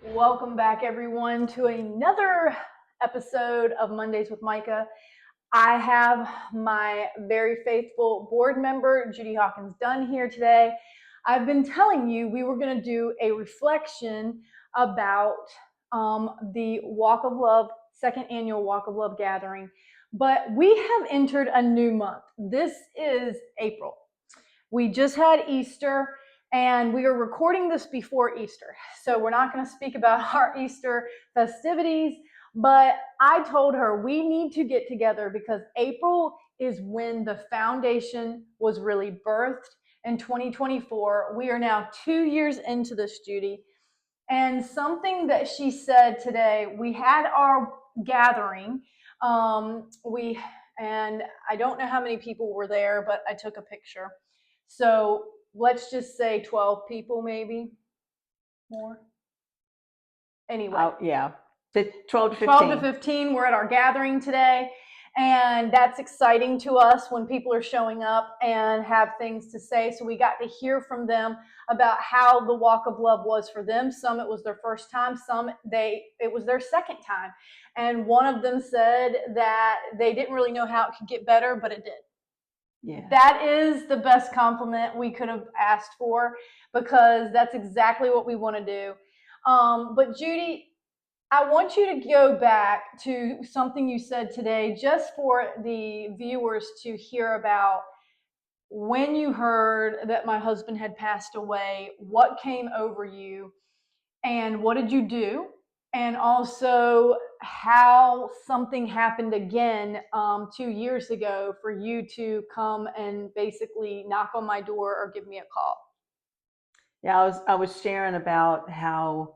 Welcome back, everyone, to another episode of Mondays with Micah. I have my very faithful board member, Judy Hawkins Dunn, here today. I've been telling you we were going to do a reflection about the Walk of Love, second annual Walk of Love gathering, but we have entered a new month. This is April. We just had Easter, and we are recording this before Easter. So we're not going to speak about our Easter festivities, but I told her we need to get together because April is when the foundation was really birthed in 2024. We are now 2 years into this, Judy. And something that she said today, we had our gathering. We and I don't know how many people were there, but I took a picture. So let's just say 12 people, maybe more. Anyway, Yeah, 12 to 15. 12 to 15. We're at our gathering today. And that's exciting to us when people are showing up and have things to say. So we got to hear from them about how the Walk of Love was for them. Some it was their first time, some it was their second time. And one of them said that they didn't really know how it could get better, but it did. Yeah. That is the best compliment we could have asked for, because that's exactly what we want to do. But Judy, I want you to go back to something you said today, just for the viewers to hear about when you heard that my husband had passed away, what came over you, and what did you do? And also how something happened again 2 years ago for you to come and basically knock on my door or give me a call. Yeah, I was sharing about how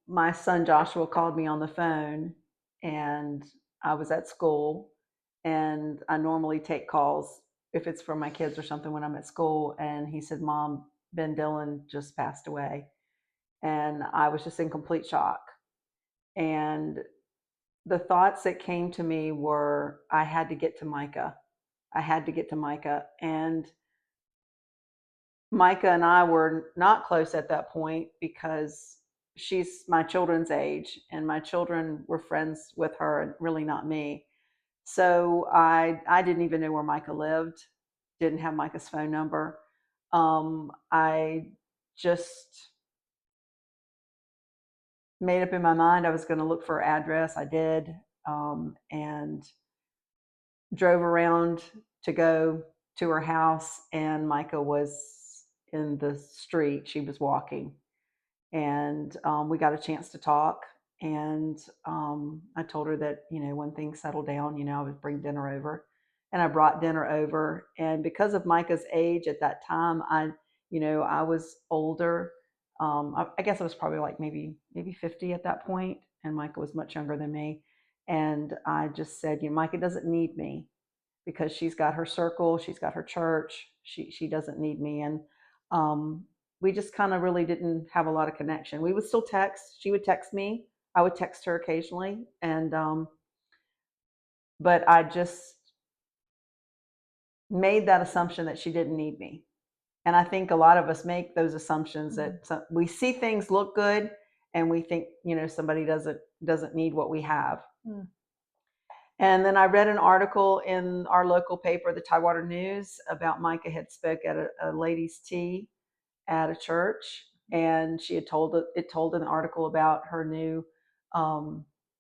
my son Joshua called me on the phone, and I was at school, and I normally take calls if it's from my kids or something when I'm at school, and he said, "Mom, Ben Dillon just passed away," and I was just in complete shock. And the thoughts that came to me were, I had to get to Micah. I had to get to Micah, and Micah and I were not close at that point because she's my children's age, and my children were friends with her and really not me. So I didn't even know where Micah lived, didn't have Micah's phone number. I just made up in my mind I was going to look for her address. I did, and drove around to go to her house, and Micah was in the street. She was walking, and we got a chance to talk. And I told her that, when things settled down, I would bring dinner over, and I brought dinner over. And because of Micah's age at that time, I was older. I guess I was probably like maybe 50 at that point, and Micah was much younger than me. And I just said, Micah doesn't need me because she's got her circle, she's got her church. She doesn't need me. And we just kind of really didn't have a lot of connection. We would still text. She would text me. I would text her occasionally, and but I just made that assumption that she didn't need me. And I think a lot of us make those assumptions that we see things look good, and we think somebody doesn't need what we have. Mm. And then I read an article in our local paper, the Tidewater News, about Micah had spoke at a ladies' tea at a church, and she had told an article about her new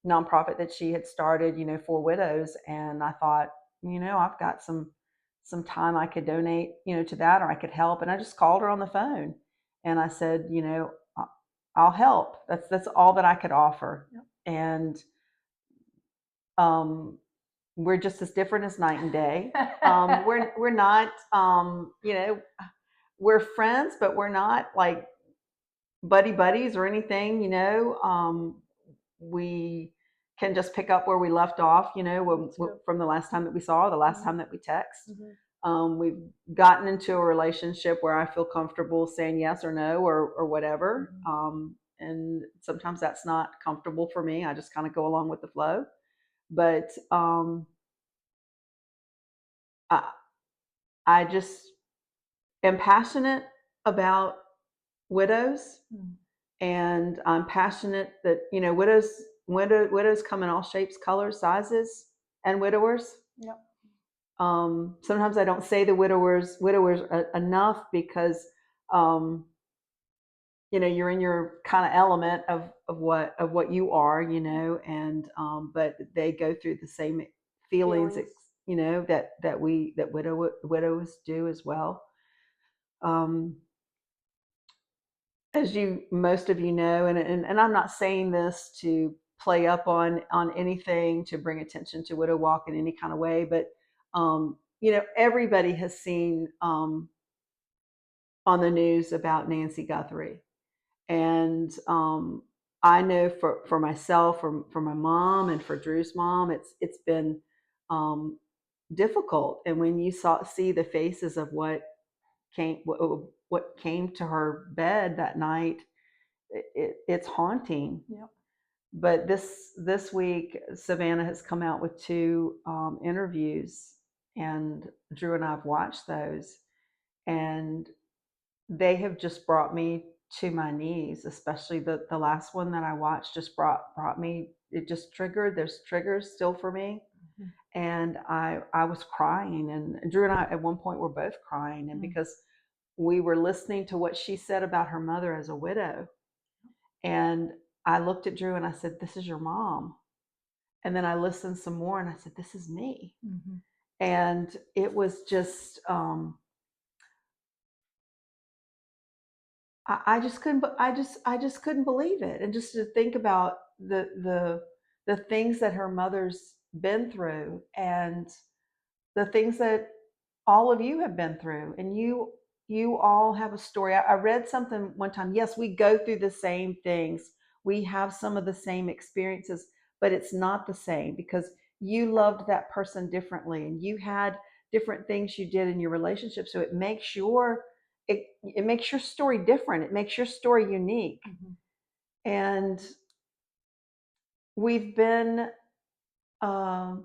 nonprofit that she had started, for widows. And I thought, I've got some time I could donate, to that, or I could help. And I just called her on the phone, and I said, I'll help. That's all that I could offer. Yep. And we're just as different as night and day. We're not, we're friends, but we're not like buddies or anything. We can just pick up where we left off. From the last time that we saw, the last time that we text. Mm-hmm. We've gotten into a relationship where I feel comfortable saying yes or no or whatever. Mm-hmm. And sometimes that's not comfortable for me. I just kind of go along with the flow. But I just am passionate about widows. And I'm passionate that, widows come in all shapes, colors, sizes, and widowers. Yep. Sometimes I don't say the widowers enough because, um, you're in your kind of element of what you are, and but they go through the same feelings, that widows do as well. Um, as most of you know, and I'm not saying this to play up on anything, to bring attention to widow walk in any kind of way, but everybody has seen on the news about Nancy Guthrie. And I know for myself, for my mom, and for Drew's mom, it's been difficult. And when you see the faces of what came to her bed that night, it's haunting. Yep. But this week, Savannah has come out with 2 interviews, and Drew and I have watched those, and they have just brought me to my knees. Especially the last one that I watched just brought me. It just triggered. There's triggers still for me, and I was crying, and Drew and I at one point were both crying, and because we were listening to what she said about her mother as a widow, and I looked at Drew and I said, "This is your mom." And then I listened some more and I said, "This is me." Mm-hmm. And it was just, I just couldn't, I just couldn't believe it. And just to think about the things that her mother's been through, and the things that all of you have been through, and you all have a story. I read something one time. Yes, we go through the same things. We have some of the same experiences, but it's not the same because you loved that person differently, and you had different things you did in your relationship. So it makes your story different. It makes your story unique. Mm-hmm. And we've been a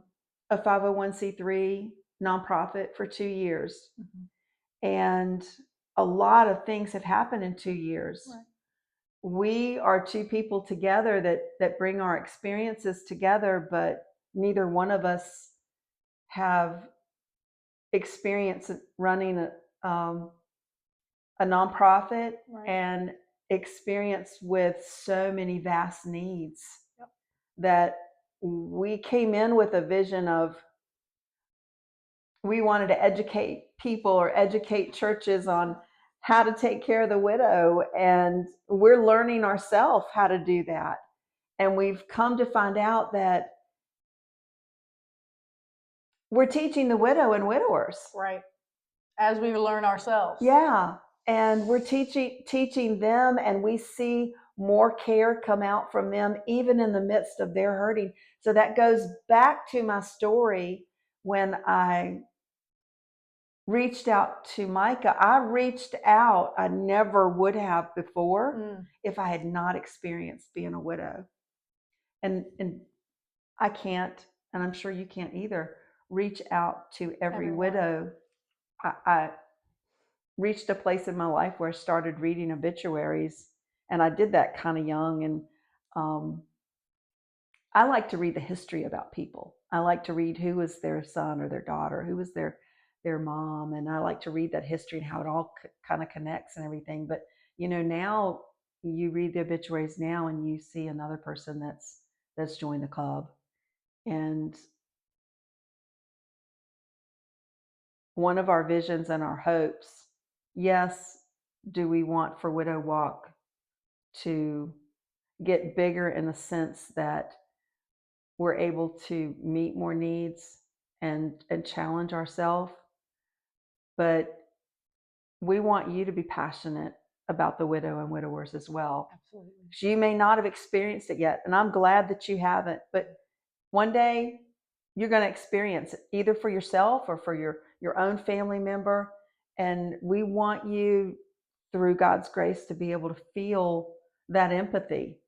501c3 nonprofit for 2 years. Mm-hmm. And a lot of things have happened in 2 years. Right. We are 2 people together that bring our experiences together, but neither one of us have experience running a nonprofit. Right. And experience with so many vast needs. Yep. That we came in with a vision of, we wanted to educate people or educate churches on how to take care of the widow, and we're learning ourselves how to do that. And we've come to find out that we're teaching the widow and widowers. Right. As we learn ourselves. Yeah. And we're teaching them, and we see more care come out from them, even in the midst of their hurting. So that goes back to my story when I reached out to Micah. I reached out. I never would have before if I had not experienced being a widow. And I can't, and I'm sure you can't either, reach out to every widow. I reached a place in my life where I started reading obituaries, and I did that kind of young. And I like to read the history about people. I like to read who was their son or their daughter, who was their mom, and I like to read that history and how it all kind of connects and everything. But now you read the obituaries now, and you see another person that's joined the club. And one of our visions and our hopes, yes, do we want for Widow Walk to get bigger in the sense that we're able to meet more needs and challenge ourselves. But we want you to be passionate about the widow and widowers as well. Absolutely. So you may not have experienced it yet, and I'm glad that you haven't, but one day you're going to experience it, either for yourself or for your own family member. And we want you, through God's grace, to be able to feel that empathy.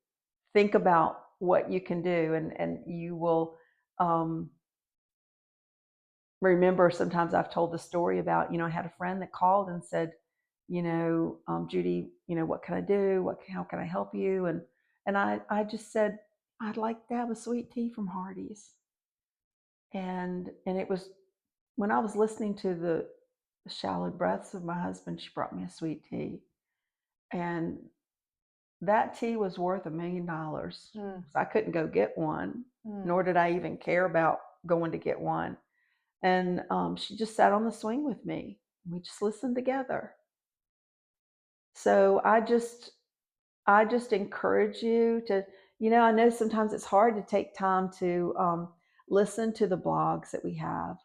Think about what you can do, and you will remember. Sometimes I've told the story about, I had a friend that called and said, Judy, what can I do? How can I help you? And I just said, I'd like to have a sweet tea from Hardee's. And it was when I was listening to the shallow breaths of my husband, she brought me a sweet tea. And that tea was worth $1 million. So I couldn't go get one, nor did I even care about going to get one. And she just sat on the swing with me. We just listened together. So I just encourage you to, I know sometimes it's hard to take time to listen to the blogs that we have,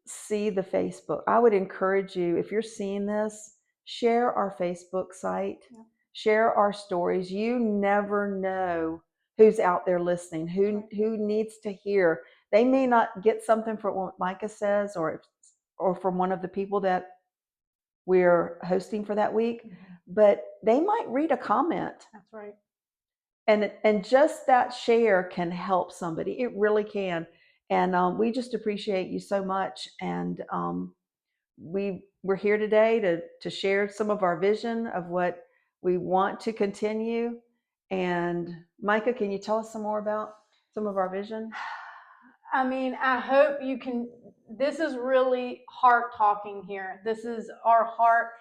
see the Facebook. I would encourage you, if you're seeing this, share our Facebook site, share our stories. You never know who's out there listening, who needs to hear. They may not get something from what Micah says or from one of the people that we're hosting for that week, but they might read a comment. That's right. And just that share can help somebody. It really can. And we just appreciate you so much. And we're here today to share some of our vision of what we want to continue. And Micah, can you tell us some more about some of our vision? I mean, I hope you can. This is really heart talking here. This is our heart.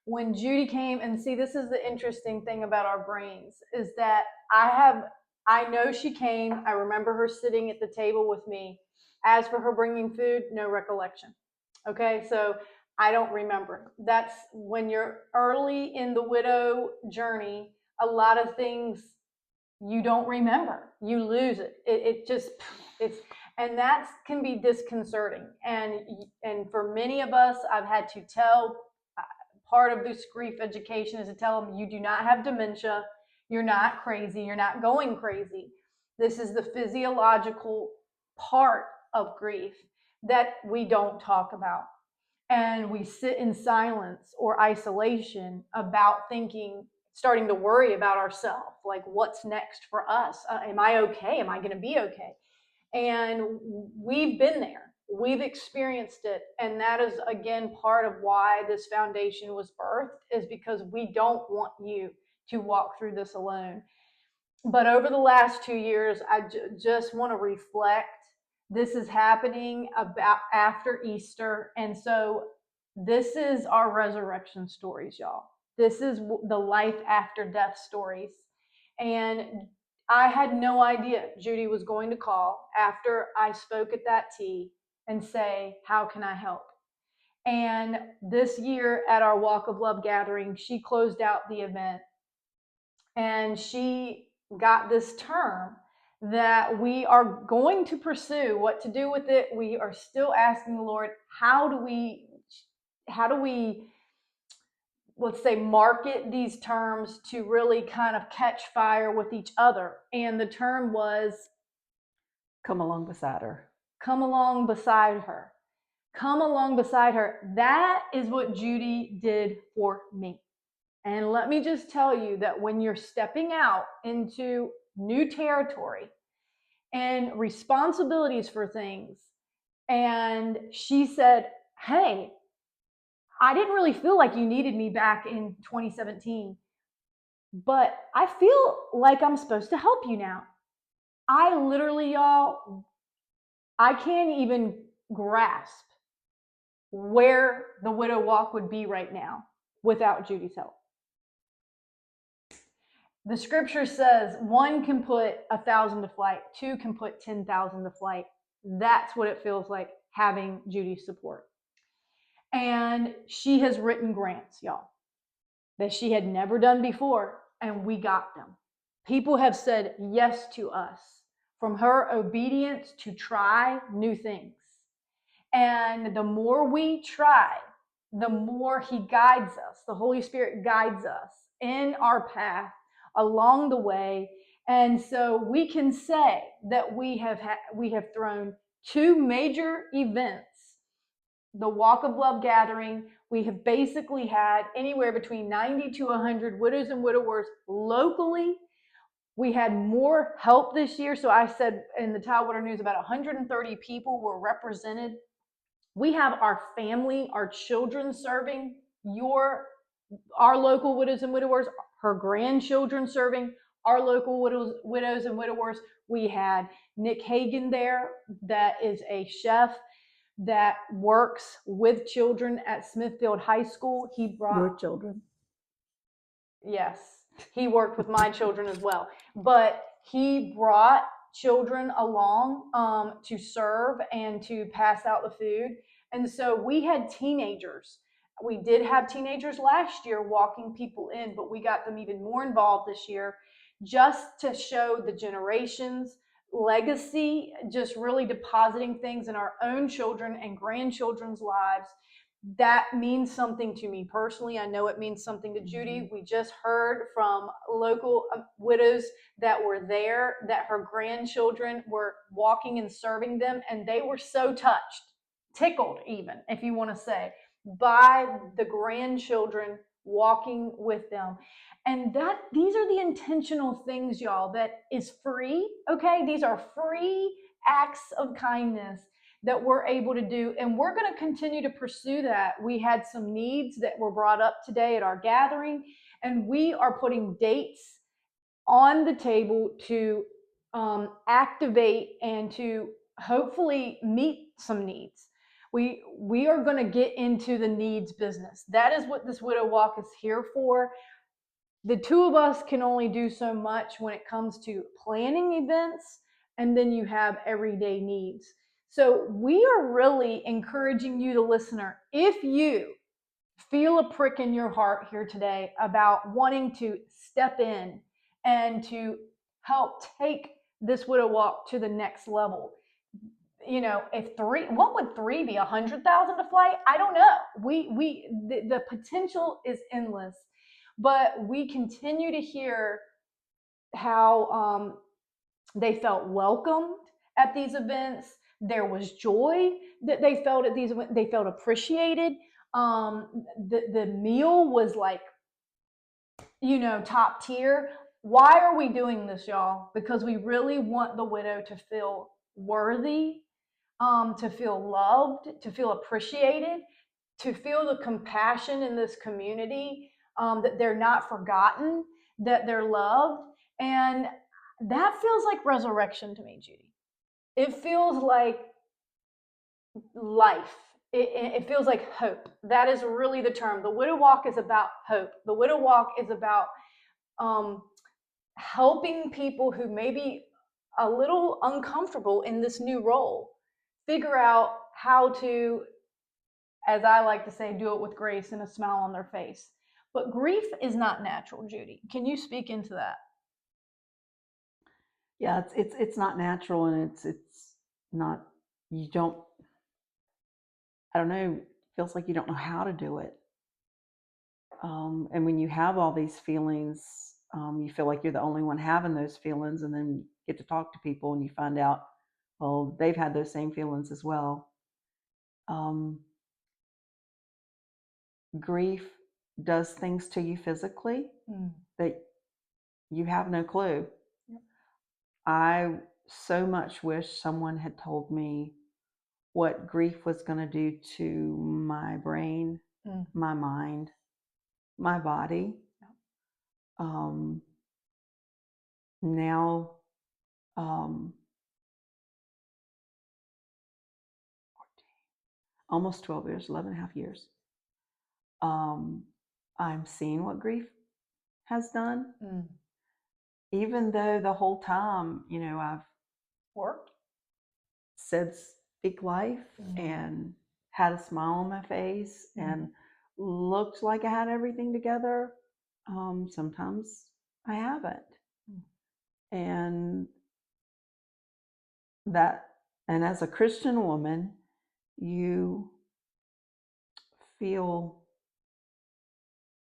When Judy came, and see, this is the interesting thing about our brains, is that I know she came. I remember her sitting at the table with me. As for her bringing food, no recollection. Okay, so I don't remember. That's when you're early in the widow journey, a lot of things you don't remember. You lose it. And that can be disconcerting. And for many of us, I've had to tell, part of this grief education is to tell them, you do not have dementia. You're not crazy. You're not going crazy. This is the physiological part of grief that we don't talk about. And we sit in silence or isolation about starting to worry about ourselves, like what's next for us? Am I okay? Am I going to be okay? And we've been there. We've experienced it. And that is, again, part of why this foundation was birthed, is because we don't want you to walk through this alone. But over the last 2 years, I just want to reflect. This is happening about after Easter. And so this is our resurrection stories, y'all. This is the life after death stories. And I had no idea Judy was going to call after I spoke at that tea and say, how can I help? And this year at our Walk of Love gathering, she closed out the event and she got this term that we are going to pursue. What to do with it, we are still asking the Lord, how do we let's say market these terms to really kind of catch fire with each other? And the term was come along beside her. Come along beside her. Come along beside her. That is what Judy did for me. And let me just tell you that when you're stepping out into new territory and responsibilities for things, and she said, hey, I didn't really feel like you needed me back in 2017, but I feel like I'm supposed to help you now. I literally, y'all, I can't even grasp where the widow walk would be right now without Judy's help. The scripture says 1 can put 1,000 to flight, 2 can put 10,000 to flight. That's what it feels like having Judy's support. And she has written grants, y'all, that she had never done before, and we got them. People have said yes to us, from her obedience to try new things. And the more we try, the more he guides us. The Holy Spirit guides us in our path along the way. And so we can say that we have thrown 2 major events. The Walk of Love gathering, we have basically had anywhere between 90 to 100 widows and widowers locally. We had more help this year. So I said in the Tidewater News, about 130 people were represented. We have our family, our children serving. Your our local widows and widowers, her grandchildren serving our local widows and widowers. We had Nick Hagan there, that is a chef that works with children at Smithfield High School. He brought Your children. Yes, he worked with my children as well, but he brought children along to serve and to pass out the food. And so we had teenagers. We did have teenagers last year walking people in, but we got them even more involved this year, just to show the generations legacy, just really depositing things in our own children and grandchildren's lives. That means something to me personally. I know it means something to Judy. We just heard from local widows that were there, that her grandchildren were walking and serving them, and they were so touched, tickled even, if you want to say, by the grandchildren walking with them. And these are the intentional things, y'all, that is free. Okay, these are free acts of kindness that we're able to do, and we're going to continue to pursue that. We had some needs that were brought up today at our gathering, and we are putting dates on the table to activate and to hopefully meet some needs. We are going to get into the needs business. That is what this Widow Walk is here for. The two of us can only do so much when it comes to planning events, and then you have everyday needs. So we are really encouraging you, the listener, if you feel a prick in your heart here today about wanting to step in and to help take this Widow Walk to the next level. If what would three be? 100,000 to fly? I don't know. The potential is endless, but we continue to hear how they felt welcomed at these events. There was joy that they felt at these events. They felt appreciated. The meal was like, top tier. Why are we doing this, y'all? Because we really want the widow to feel worthy, to feel loved, to feel appreciated, to feel the compassion in this community, that they're not forgotten, that they're loved. And that feels like resurrection to me, Judy. It feels like life. It feels like hope. That is really the term. The Widow Walk is about hope. The Widow Walk is about helping people who may be a little uncomfortable in this new role figure out how to, as I like to say, do it with grace and a smile on their face. But grief is not natural, Judy. Can you speak into that? Yeah, it's not natural, and it's not, you don't, I don't know, it feels like you don't know how to do it. And when you have all these feelings, you feel like you're the only one having those feelings, and then you get to talk to people and you find out, well, they've had those same feelings as well. Grief does things to you physically that you have no clue. Yep. I so much wish someone had told me what grief was going to do to my brain, my mind, my body. Now, 14, almost 12 years, 11 and a half years. I'm seeing what grief has done. Even though the whole time, I've worked, said speak life, and had a smile on my face, and looked like I had everything together. Sometimes I haven't. And as a Christian woman, you feel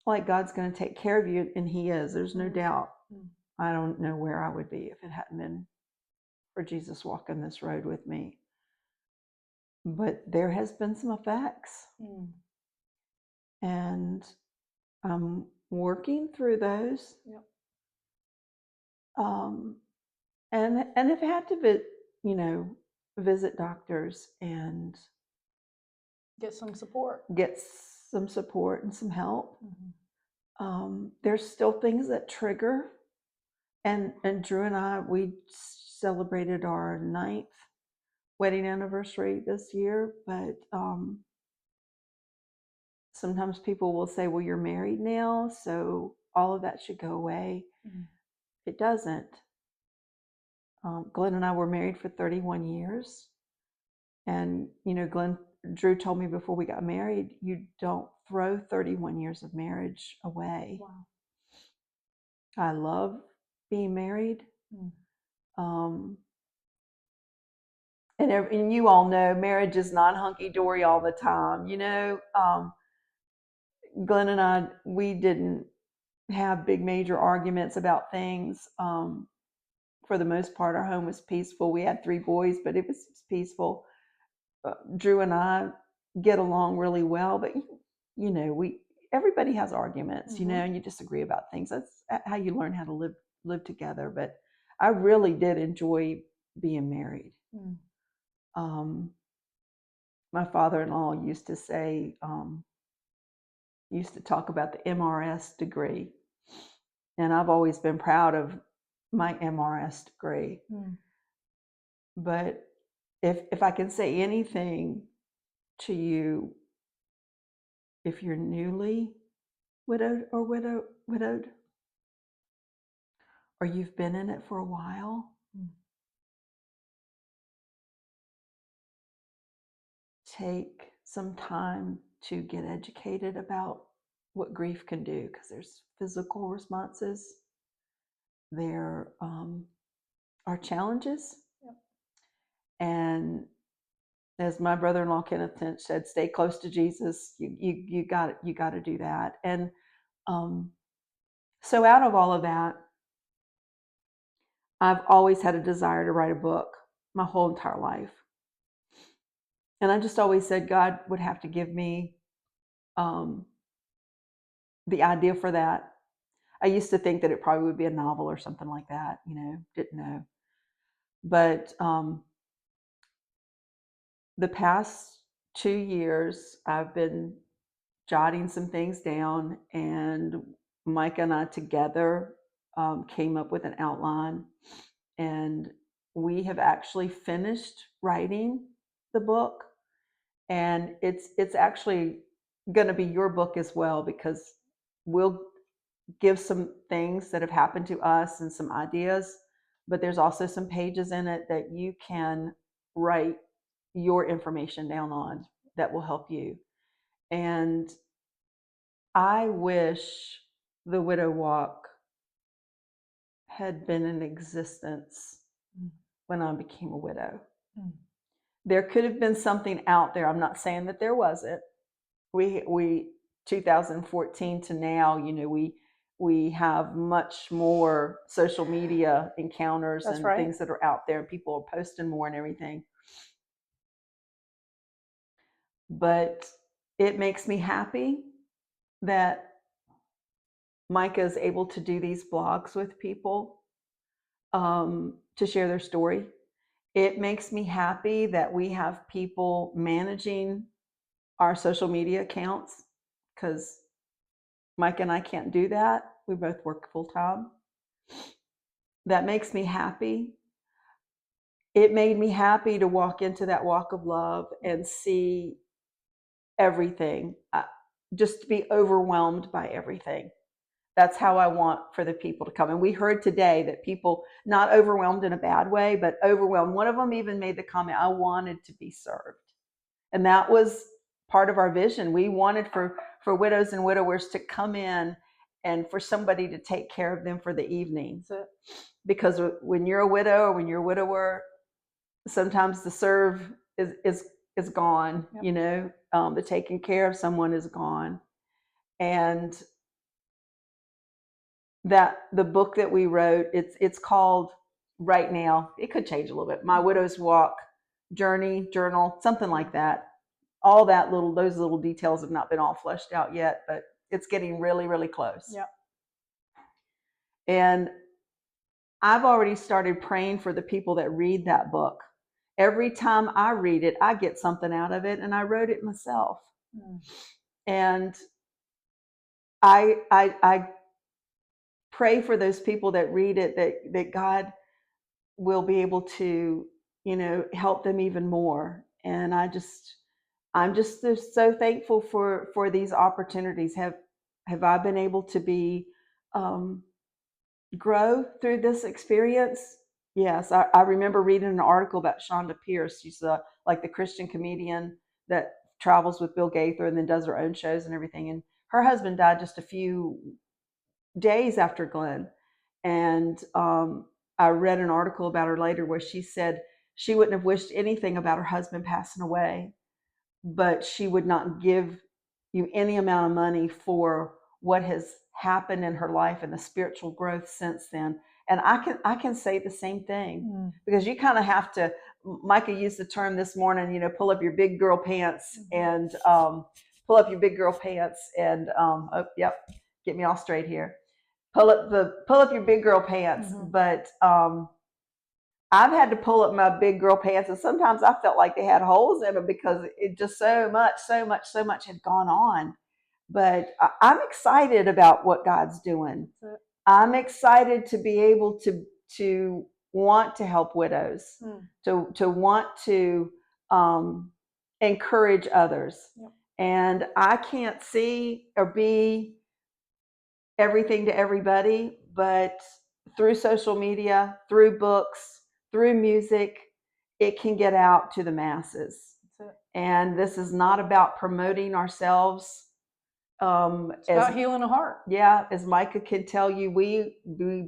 like God's going to take care of you, and He is. There's no doubt. I don't know where I would be if it hadn't been for Jesus walking this road with me. But there has been some effects. And I'm working through those. Yep. And have had to visit doctors and get some support and some help. There's still things that trigger. And Drew and I, we celebrated our 9th wedding anniversary this year, but sometimes people will say, well, you're married now, so all of that should go away. Mm-hmm. It doesn't. Glenn and I were married for 31 years. And, Drew told me before we got married, you don't throw 31 years of marriage away. Wow. I love being married. Mm. And you all know marriage is not hunky-dory all the time. Glenn and I, we didn't have big major arguments about things. For the most part, our home was peaceful. We had 3 boys, but it was peaceful. Drew and I get along really well, but everybody has arguments, mm-hmm. And you disagree about things. That's how you learn how to live together. But I really did enjoy being married. Mm. My father-in-law used to say, used to talk about the MRS degree, and I've always been proud of my MRS degree. Mm. But if I can say anything to you, if you're newly widowed, or you've been in it for a while, take some time to get educated about what grief can do, because there's physical responses, there are challenges. Yep. And as my brother-in-law Kenneth Tench said, stay close to Jesus. You got to do that. And so out of all of that, I've always had a desire to write a book my whole entire life. And I just always said God would have to give me the idea for that. I used to think that it probably would be a novel or something like that, didn't know. But the past 2 years, I've been jotting some things down, and Micah and I together came up with an outline, and we have actually finished writing the book, and it's actually going to be your book as well, because we'll give some things that have happened to us and some ideas, but there's also some pages in it that you can write your information down on that will help you. And I wish the Widow Walk had been in existence when I became a widow. Mm. There could have been something out there. I'm not saying that there wasn't. We 2014 to now, we have much more social media encounters. That's and right. Things that are out there, and people are posting more and everything. But it makes me happy that Micah is able to do these blogs with people to share their story. It makes me happy that we have people managing our social media accounts, because Micah and I can't do that. We both work full time. That makes me happy. It made me happy to walk into that walk of love and see everything, just to be overwhelmed by everything. That's how I want for the people to come. And we heard today that people, not overwhelmed in a bad way, but overwhelmed. One of them even made the comment, I wanted to be served. And that was part of our vision. We wanted for widows and widowers to come in and for somebody to take care of them for the evening. Because when you're a widow or when you're a widower, sometimes the serve is gone. Yep. The taking care of someone is gone. And that the book that we wrote, it's called, right now, it could change a little bit, My Widow's Walk Journey, Journal, something like that. All those little details have not been all fleshed out yet, but it's getting really, really close. Yep. And I've already started praying for the people that read that book. Every time I read it, I get something out of it, and I wrote it myself. Mm. And I pray for those people that read it, that God will be able to, help them even more. And I'm just so thankful for these opportunities. Have I been able to be um, grow through this experience? Yes, I remember reading an article about Shonda Pierce. She's like the Christian comedian that travels with Bill Gaither and then does her own shows and everything. And her husband died just a few days after Glenn. And I read an article about her later where she said she wouldn't have wished anything about her husband passing away, but she would not give you any amount of money for what has happened in her life and the spiritual growth since then. And I can say the same thing, because you kind of have to. Micah used the term this morning, pull up your big girl pants and pull up your big girl pants and oh, yep, get me all straight here. Pull up your big girl pants. But I've had to pull up my big girl pants, and sometimes I felt like they had holes in them because it just so much had gone on. But I'm excited about what God's doing. I'm excited to be able to want to help widows, to want to encourage others. Yep. And I can't see or be everything to everybody, but through social media, through books, through music, it can get out to the masses. And this is not about promoting ourselves. It's about healing a heart. Yeah, as Micah can tell you, we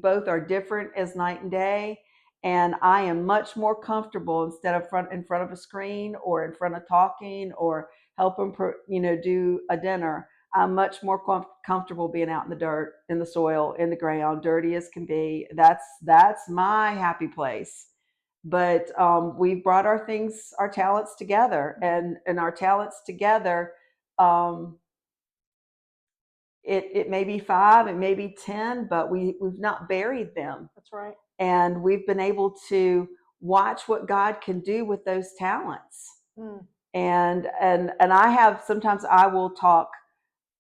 both are different as night and day. And I am much more comfortable instead of in front of a screen or in front of talking or helping, do a dinner. I'm much more comfortable being out in the dirt, in the soil, in the ground, dirty as can be. That's my happy place. But we've brought our talents together, and our talents together. It may be 5, it may be 10, but we've not buried them. That's right. And we've been able to watch what God can do with those talents. And I have, sometimes I will talk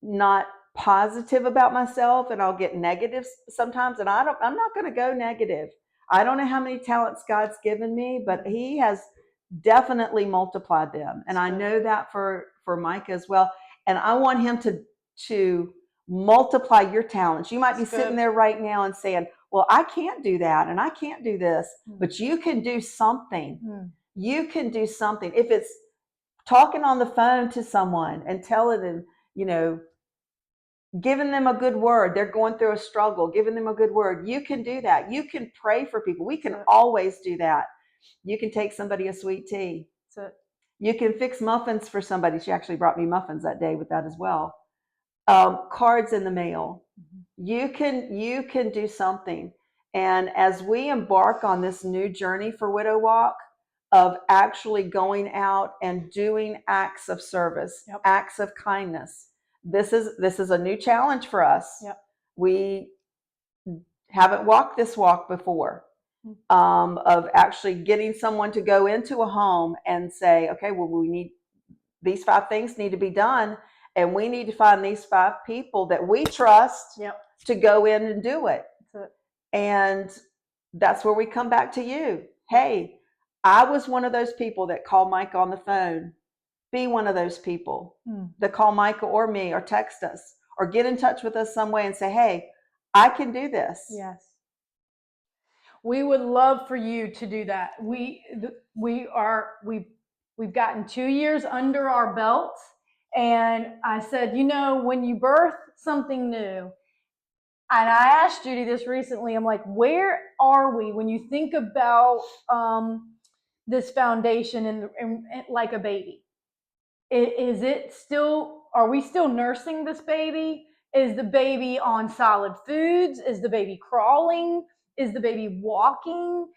not positive about myself, and I'll get negative sometimes, and I'm not going to go negative. I don't know how many talents God's given me, but he has definitely multiplied them. And I know that for Micah as well. And I want him to multiply your talents. You might be sitting there right now and saying, well, I can't do that and I can't do this, but you can do something. You can do something. If it's talking on the phone to someone and telling them, giving them a good word, they're going through a struggle, giving them a good word, you can do that. You can pray for people. We can always do that. You can take somebody a sweet tea. You can fix muffins for somebody. She actually brought me muffins that day with that as well. Cards in the mail. You can do something. And as we embark on this new journey for Widow Walk, of actually going out and doing acts of service, acts of kindness, this is a new challenge for us. We haven't walked this walk before, of actually getting someone to go into a home and say, okay, well, we need these 5 things need to be done, and we need to find these 5 people that we trust to go in and do it. And that's where we come back to you. Hey, I was one of those people that called Mike on the phone. Be one of those people that call Micah or me or text us or get in touch with us some way and say, hey, I can do this. Yes. We would love for you to do that. We've gotten 2 years under our belt, and I said, when you birth something new, and I asked Judy this recently, I'm like, where are we when you think about this foundation and like a baby? Are we still nursing this baby? Is the baby on solid foods? Is the baby crawling? Is the baby walking?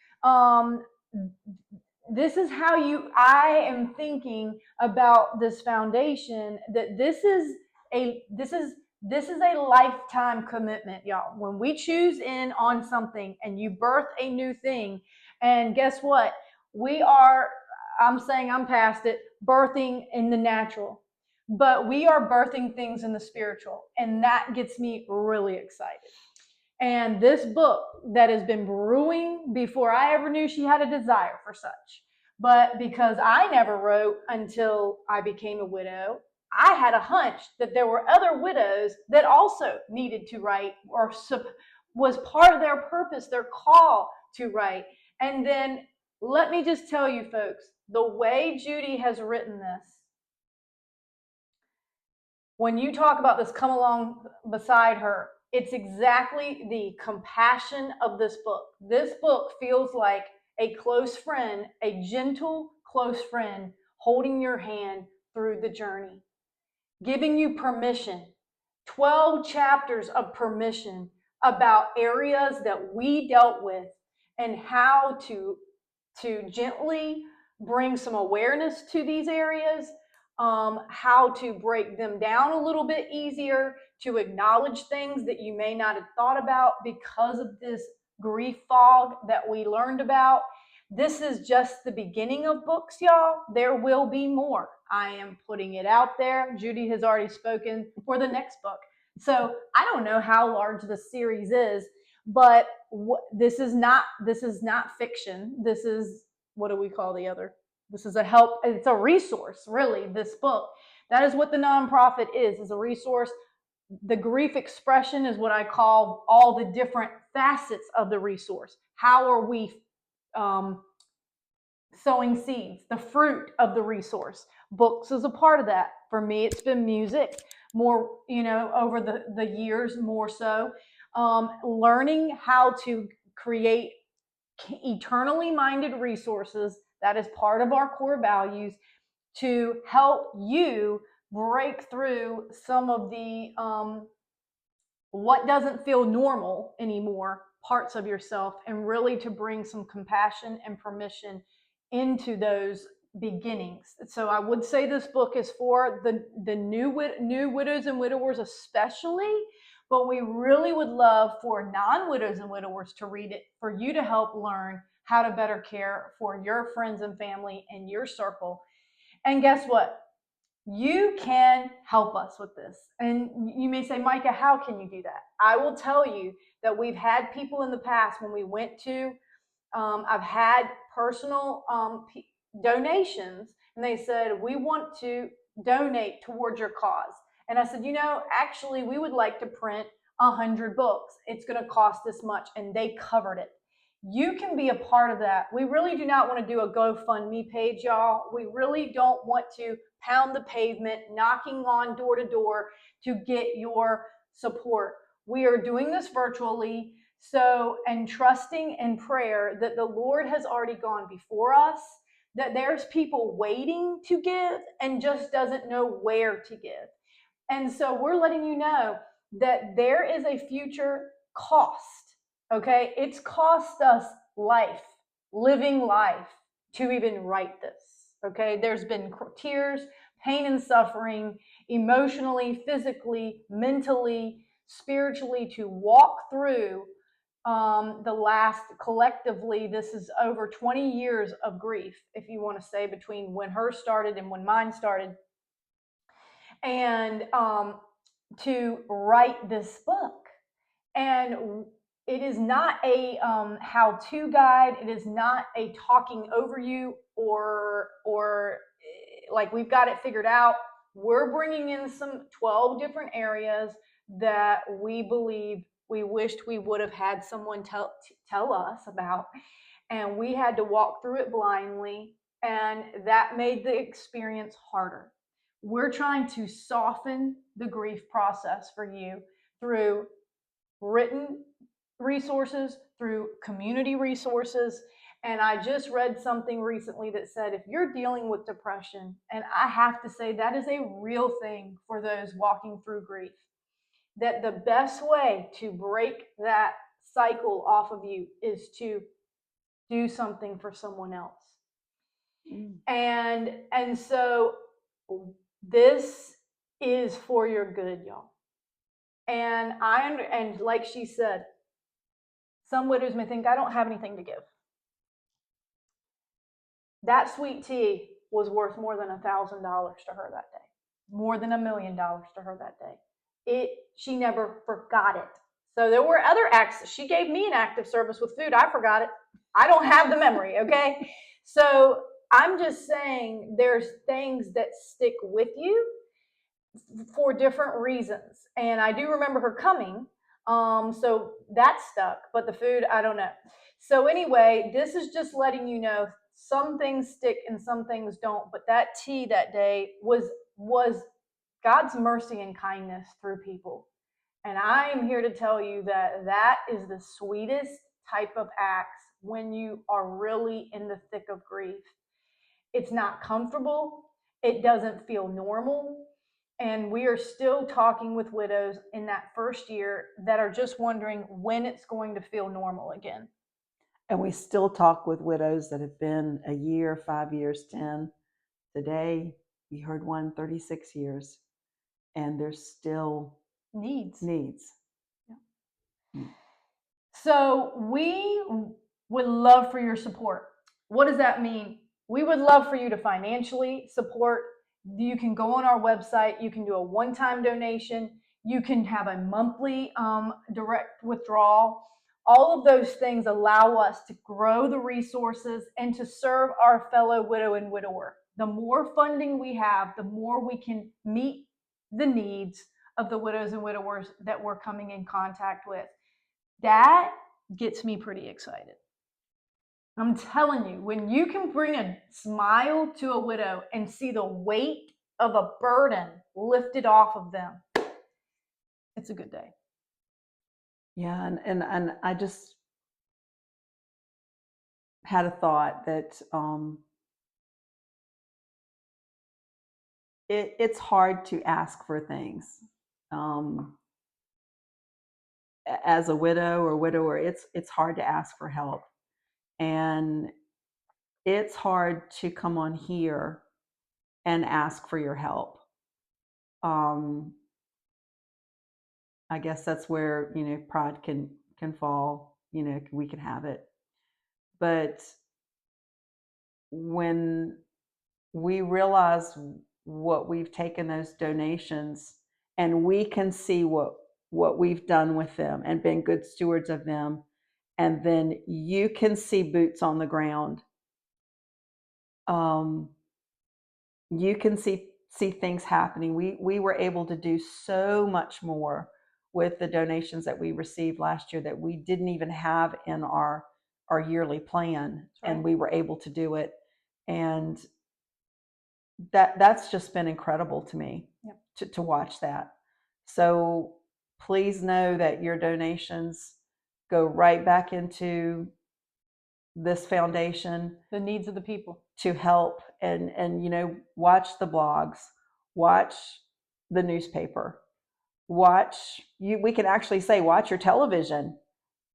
This is how I am thinking about this foundation, that this is a lifetime commitment, y'all. When we choose in on something and you birth a new thing, and guess what? I'm saying I'm past it, birthing in the natural. but we are birthing things in the spiritual, and that gets me really excited. And this book that has been brewing before I ever knew she had a desire for such. But because I never wrote until I became a widow, I had a hunch that there were other widows that also needed to write or was part of their purpose, their call to write. And then let me just tell you, folks, the way Judy has written this, when you talk about this come along beside her, it's exactly the compassion of this book. This book feels like a close friend, a gentle, close friend holding your hand through the journey, giving you permission. 12 chapters of permission about areas that we dealt with and how to gently bring some awareness to these areas, how to break them down a little bit easier, to acknowledge things that you may not have thought about because of this grief fog that we learned about. This is just the beginning of books, y'all. There will be more. I am putting it out there. Judy has already spoken for the next book. So I don't know how large the series is, but this is not fiction. This is, what do we call the other? This is a help. It's a resource, really. This book. That is what the nonprofit is a resource. The grief expression is what I call all the different facets of the resource. How are we sowing seeds, the fruit of the resource? Books is a part of that. For me, it's been music more, over the years, more so. Learning how to create eternally minded resources, that is part of our core values, to help you break through some of the what doesn't feel normal anymore parts of yourself, and really to bring some compassion and permission into those beginnings. So I would say this book is for the new widows and widowers especially, but we really would love for non-widows and widowers to read it, for you to help learn how to better care for your friends and family and your circle. And guess what? You can help us with this. And you may say, Micah, how can you do that? I will tell you that we've had people in the past when we went to, I've had personal donations, and they said, we want to donate towards your cause. And I said, actually, we would like to print 100 books. It's going to cost this much. And they covered it. You can be a part of that. We really do not want to do a GoFundMe page, y'all. We really don't want to pound the pavement, knocking on door to door to get your support. We are doing this virtually. So, and trusting in prayer that the Lord has already gone before us, that there's people waiting to give and just doesn't know where to give. And so we're letting you know that there is a future cost. Okay. It's cost us life, living life, to even write this. Okay. There's been tears, pain, and suffering, emotionally, physically, mentally, spiritually, to walk through the last, collectively, this is over 20 years of grief, if you want to say, between when hers started and when mine started. And to write this book. And it is not a how-to guide. It is not a talking over you or like we've got it figured out. We're bringing in some 12 different areas that we believe we wished we would have had someone tell us about, and we had to walk through it blindly, and that made the experience harder. We're trying to soften the grief process for you through written resources, through community resources. And I just read something recently that said if you're dealing with depression, and I have to say that is a real thing for those walking through grief, that the best way to break that cycle off of you is to do something for someone else. And so this is for your good, y'all. And like she said, some widows may think, I don't have anything to give. That sweet tea was worth more than $1,000 to her that day. more than $1 million to her that day. She never forgot it. So there were other acts. She gave me an act of service with food. I forgot it. I don't have the memory, okay? So I'm just saying there's things that stick with you for different reasons. And I do remember her coming. So that stuck, but the food, I don't know. So anyway, this is just letting you know some things stick and some things don't. But that tea that day was God's mercy and kindness through people. And I am here to tell you that that is the sweetest type of acts when you are really in the thick of grief. It's not comfortable. It doesn't feel normal. And we are still talking with widows in that first year that are just wondering when it's going to feel normal again. And we still talk with widows that have been a year, 5 years, 10. Today, we heard one 36 years, and there's still Needs. Yeah. So we would love for your support. What does that mean? We would love for you to financially support. You can go on our website. You can do a one-time donation. You can have a monthly direct withdrawal. All of those things allow us to grow the resources and to serve our fellow widow and widower. The more funding we have, the more we can meet the needs of the widows and widowers that we're coming in contact with. That gets me pretty excited. I'm telling you, when you can bring a smile to a widow and see the weight of a burden lifted off of them, it's a good day. Yeah, and I just had a thought that it's hard to ask for things. As a widow or widower, it's hard to ask for help, and it's hard to come on here and ask for your help. I guess that's where pride can fall. We can have it, but when we realize what we've taken those donations, and we can see what we've done with them and been good stewards of them, and then you can see boots on the ground. You can see things happening. We were able to do so much more with the donations that we received last year that we didn't even have in our yearly plan. Right. And we were able to do it, and that's just been incredible to me. Yep. to watch that. So please know that your donations go right back into this foundation, the needs of the people, to help and watch the blogs, watch the newspaper, we can actually say watch your television,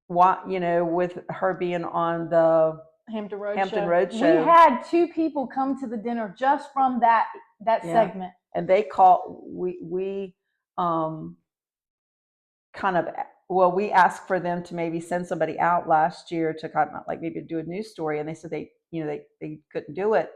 with her being on the Hampton Road Show. We had 2 people come to the dinner just from that segment. And they we kind of, we asked for them to maybe send somebody out last year to kind of like maybe do a news story, and they said they couldn't do it,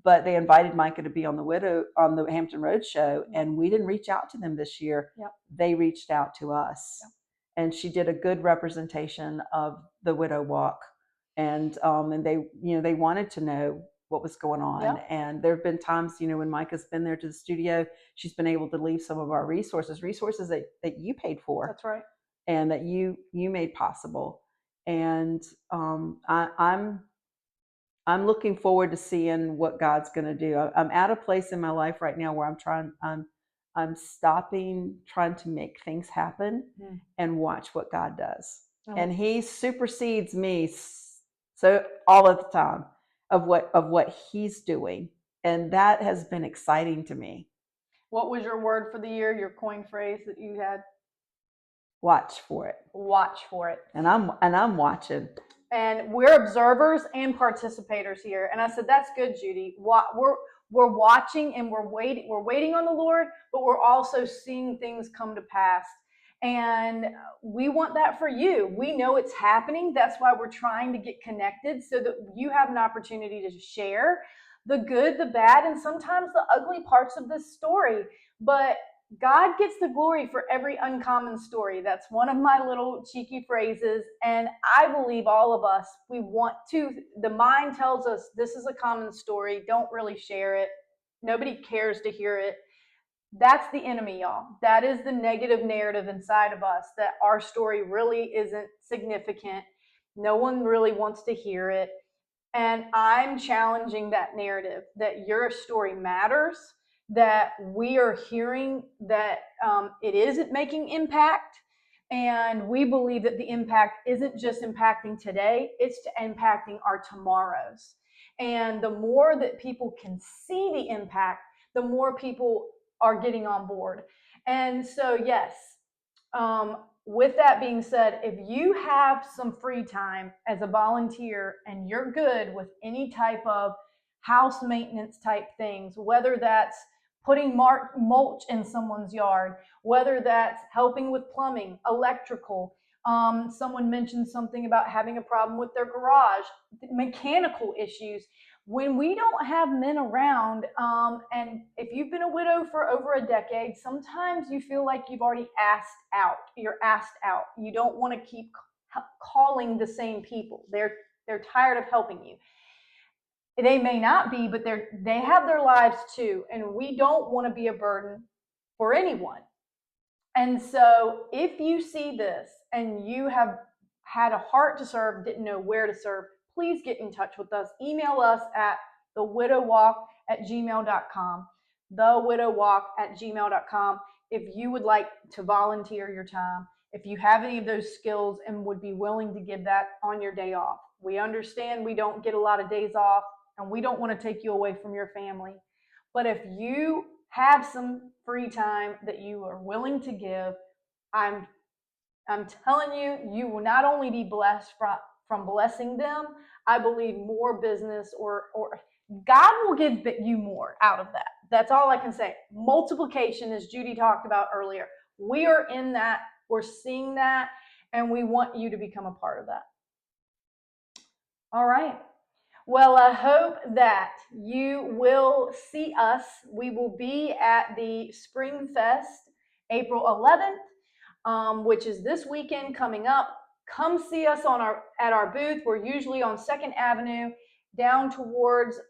but they invited Micah to be on the Hampton Road Show, and we didn't reach out to them this year. Yep. They reached out to us. Yep. And she did a good representation of the widow walk, and they wanted to know what was going on. Yep. And there have been times, when Micah's been there to the studio, she's been able to leave some of our resources that you paid for. That's right. And that you made possible. And I'm looking forward to seeing what God's going to do. I'm at a place in my life right now where I'm stopping trying to make things happen and watch what God does. And He supersedes me so all of the time of what He's doing. And that has been exciting to me. What was your word for the year, your coin phrase that you had? Watch for it. Watch for it. And I'm watching. And we're observers and participators here. And I said, that's good, Judy. We're watching and we're waiting on the Lord, but we're also seeing things come to pass. And we want that for you. We know it's happening. That's why we're trying to get connected so that you have an opportunity to share. the good, the bad, and sometimes the ugly parts of this story. But God gets the glory for every uncommon story. That's one of my little cheeky phrases. And I believe all of us, we want to, the mind tells us this is a common story. Don't really share it. Nobody cares to hear it. That's the enemy, y'all. That is the negative narrative inside of us, that our story really isn't significant. No one really wants to hear it. And I'm challenging that narrative, that your story matters, that we are hearing that it isn't making impact. And we believe that the impact isn't just impacting today, it's impacting our tomorrows. And the more that people can see the impact, the more people are getting on board. And so, yes, with that being said, if you have some free time as a volunteer and you're good with any type of house maintenance type things, whether that's putting mulch in someone's yard, whether that's helping with plumbing, electrical, someone mentioned something about having a problem with their garage, mechanical issues. When we don't have men around, and if you've been a widow for over a decade, sometimes you feel like you've already asked out. You're asked out. You don't want to keep calling the same people. They're tired of helping you. They may not be, but they have their lives too, and we don't want to be a burden for anyone. And so if you see this and you have had a heart to serve, didn't know where to serve, please get in touch with us. Email us at thewidowwalk@gmail.com, thewidowwalk@gmail.com, if you would like to volunteer your time, if you have any of those skills and would be willing to give that on your day off. We understand we don't get a lot of days off, and we don't want to take you away from your family. But if you have some free time that you are willing to give, I'm telling you, you will not only be blessed from blessing them. I believe more business or God will give you more out of that. That's all I can say. Multiplication, as Judy talked about earlier. We are in that. We're seeing that, and we want you to become a part of that. All right. Well, I hope that you will see us. We will be at the Spring Fest April 11th, which is this weekend coming up. Come see us at our booth. We're usually on 2nd Avenue down towards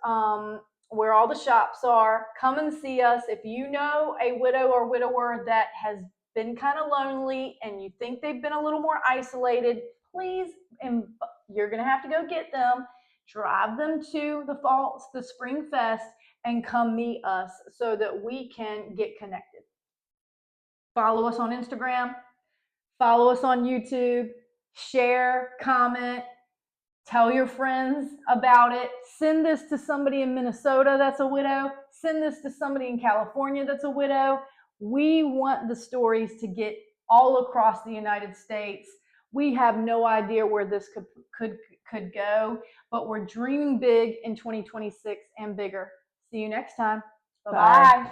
where all the shops are. Come and see us. If you know a widow or widower that has been kind of lonely and you think they've been a little more isolated, please, and you're going to have to go get them. Drive them to the Spring Fest and come meet us so that we can get connected. Follow us on Instagram, follow us on YouTube, share, comment, tell your friends about it. Send this to somebody in Minnesota that's a widow. Send this to somebody in California that's a widow. We want the stories to get all across the United States. We have no idea where this could go, but we're dreaming big in 2026 and bigger. See you next time. Bye-bye.